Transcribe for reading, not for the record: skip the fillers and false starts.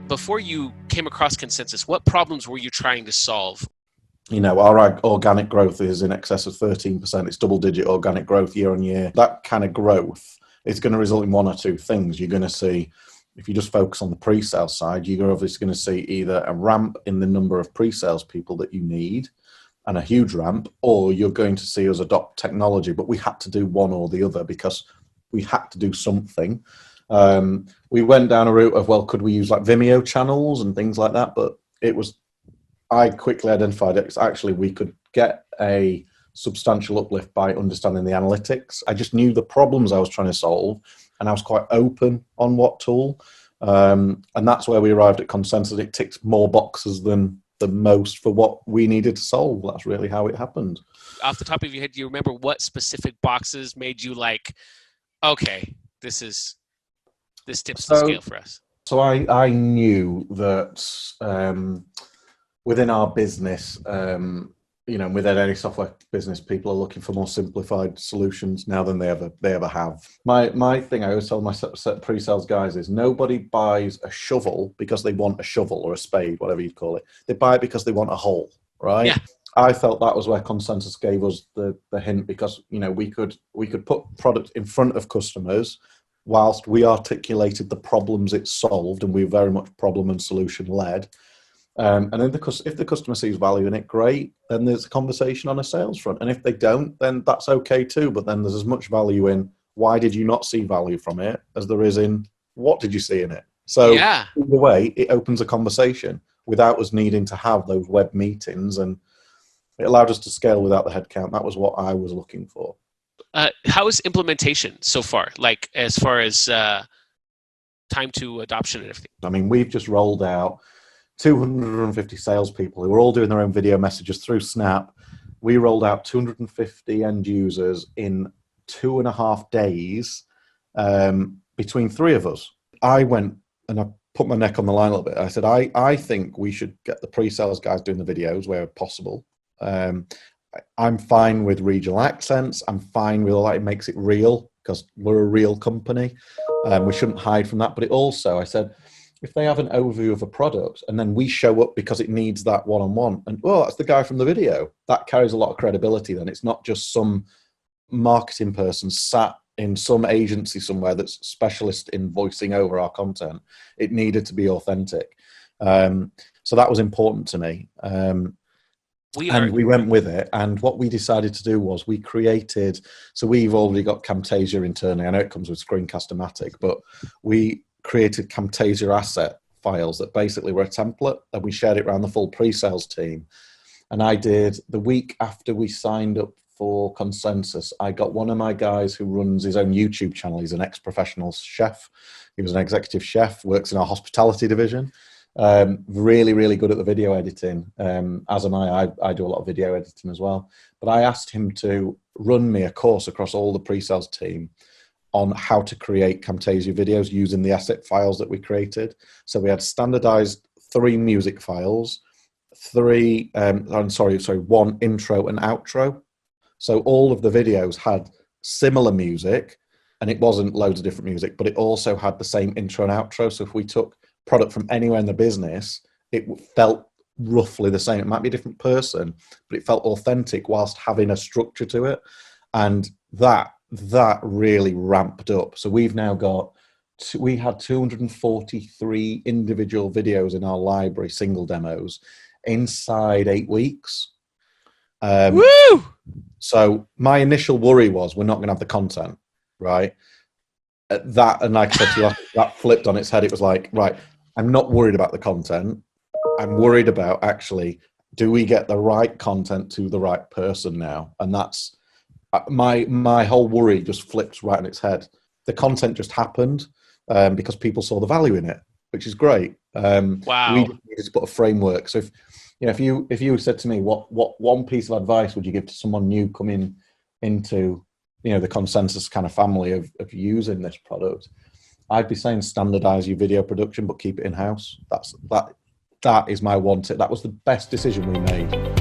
before you came across Consensus, what problems were you trying to solve? You know, our organic growth is in excess of 13%. It's double-digit organic growth year on year. That kind of growth is going to result in one or two things. You're going to see, if you just focus on the pre-sale side, you're obviously going to see either a ramp in the number of pre-sales people that you need, and a huge ramp, or you're going to see us adopt technology. But we had to do one or the other because we had to do something. We went down a route of, well, could we use like Vimeo channels and things like that? But I quickly identified it. It's actually, we could get a substantial uplift by understanding the analytics. I just knew the problems I was trying to solve, and I was quite open on what tool. And that's where we arrived at Consensus. It ticks more boxes than the most for what we needed to solve. That's really how it happened. Off the top of your head, do you remember what specific boxes made you like, okay, this tips the scale for us? So I knew that within our business, within any software business, people are looking for more simplified solutions now than they ever have. My thing I always tell my pre-sales guys is nobody buys a shovel because they want a shovel or a spade, whatever you call it. They buy it because they want a hole, right? Yeah. I felt that was where Consensus gave us the hint, because we could put product in front of customers whilst we articulated the problems it solved, and we were very much problem and solution led. And then if the customer sees value in it, great, then there's a conversation on a sales front. And if they don't, then that's okay too. But then there's as much value in why did you not see value from it as there is in what did you see in it. So either way, it opens a conversation without us needing to have those web meetings, and it allowed us to scale without the headcount. That was what I was looking for. How is implementation so far? Like as far as time to adoption and everything? I mean, we've just rolled out 250 salespeople who are all doing their own video messages through Snap. We rolled out 250 end users in 2.5 days between three of us. I went and I put my neck on the line a little bit. I said, I think we should get the pre-sales guys doing the videos where possible. I'm fine with regional accents. I'm fine with all that. It makes it real because we're a real company. We shouldn't hide from that. But it also, I said, if they have an overview of a product and then we show up because it needs that one-on-one, and that's the guy from the video, that carries a lot of credibility. Then it's not just some marketing person sat in some agency somewhere that's specialist in voicing over our content. It needed to be authentic. So that was important to me. We went with it. And what we decided to do was we've already got Camtasia internally. I know it comes with Screencast-O-Matic, but we created Camtasia asset files that basically were a template, and we shared it around the full pre-sales team. And I did, the week after we signed up for Consensus, I got one of my guys who runs his own YouTube channel. He's an ex-professional chef. He was an executive chef, works in our hospitality division. Really, really good at the video editing. As am I. I do a lot of video editing as well. But I asked him to run me a course across all the pre-sales team on how to create Camtasia videos using the asset files that we created. So we had standardized 3 music files, one intro and outro. So all of the videos had similar music, and it wasn't loads of different music, but it also had the same intro and outro. So if we took product from anywhere in the business, it felt roughly the same. It might be a different person, but it felt authentic whilst having a structure to it. And that really ramped up. So we've now got, we had 243 individual videos in our library, single demos, inside 8 weeks. Woo! So my initial worry was we're not going to have the content, right? That, and like I said to you, that flipped on its head. It was like, right, I'm not worried about the content. I'm worried about actually, do we get the right content to the right person now? And that's, my whole worry just flipped right on its head. The content just happened because people saw the value in it, which is great. Wow. We just needed to put a framework. So if you said to me, what one piece of advice would you give to someone new coming into the Consensus kind of family of using this product, I'd be saying standardize your video production, but keep it in-house. That is my one tip. That was the best decision we made.